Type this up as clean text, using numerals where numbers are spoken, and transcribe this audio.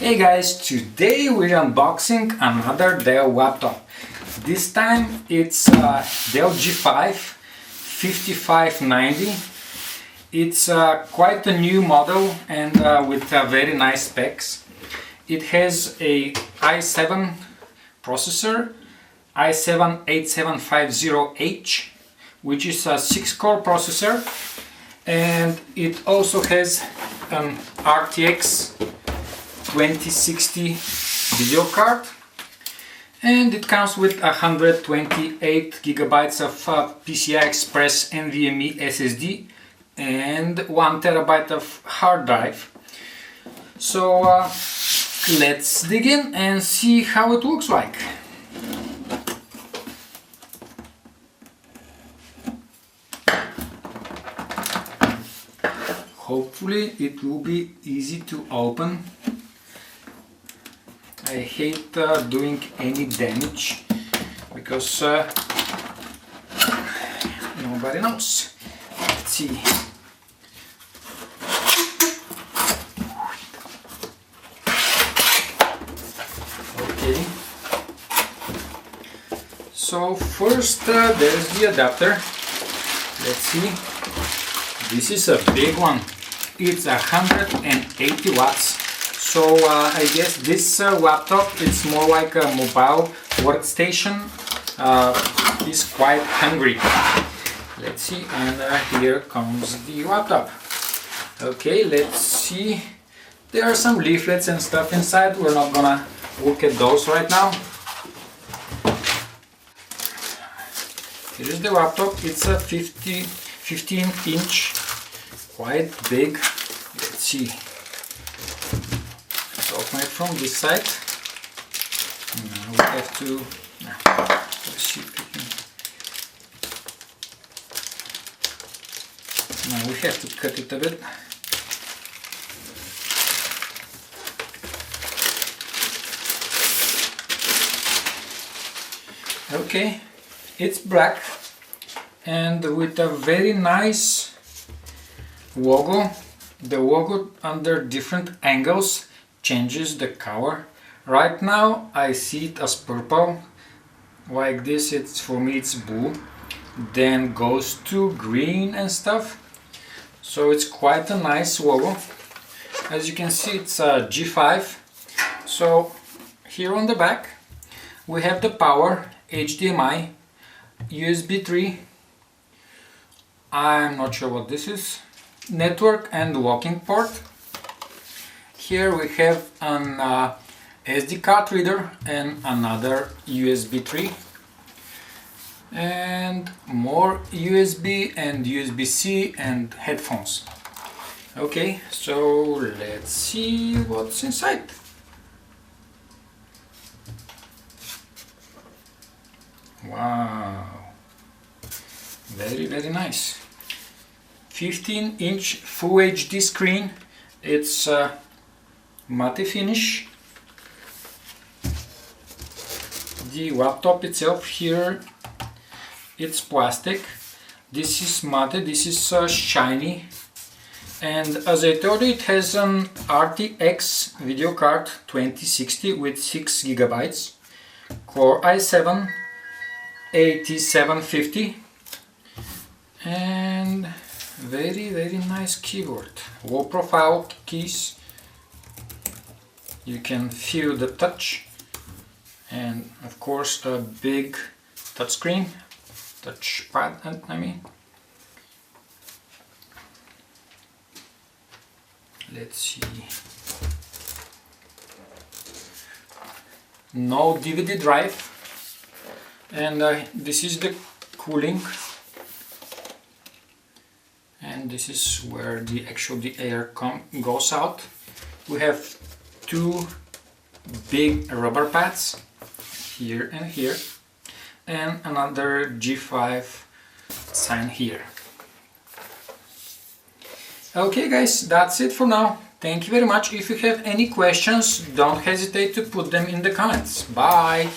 Hey guys, today we're unboxing another Dell laptop. This time it's Dell G5 5590. It's quite a new model and with very nice specs. It has a i7 processor, i7-8750H, which is a 6-core processor, and it also has an RTX 2060 video card, and it comes with 128 gigabytes of PCI Express NVMe SSD and 1 terabyte of hard drive. So let's dig in and see how it looks like. Hopefully it will be easy to open. I hate doing any damage because nobody knows. Let's see. Okay. So first there's the adapter. Let's see. This is a big one. It's 180 watts. So I guess this laptop, it's more like a mobile workstation. It's quite hungry. Let's see, and here comes the laptop. Okay, let's see. There are some leaflets and stuff inside. We're not gonna look at those right now. Here is the laptop. It's a 15-inch, quite big. Let's see. Open it from this side. Now we have to. Let's see if we can. Now we have to cut it a bit. Okay, it's black and with a very nice logo. The logo under different angles changes the color. Right now I see it as purple, like this. It's, for me it's blue, then goes to green and stuff. So it's quite a nice logo. As you can see, it's a G5. So here on the back we have the power, HDMI, USB 3, I'm not sure what this is, network and locking port. Here we have an SD card reader and another USB 3 and more USB and USB-C and headphones. Okay, so let's see what's inside. Wow, very nice. 15-inch Full HD screen. It's matte finish. The laptop itself here, it's plastic. This is matte, this is shiny, and as I told you, it has an RTX video card 2060 with 6 gigabytes, Core i7-8750, and very nice keyboard, low profile keys. You can feel the touch, and of course a big touchscreen, touchpad, I mean. Let's see. No DVD drive, and this is the cooling, and this is where the air goes out. We have two big rubber pads here and here, and another G5 sign here. Okay guys, that's it for now. Thank you very much. If you have any questions, don't hesitate to put them in the comments. Bye!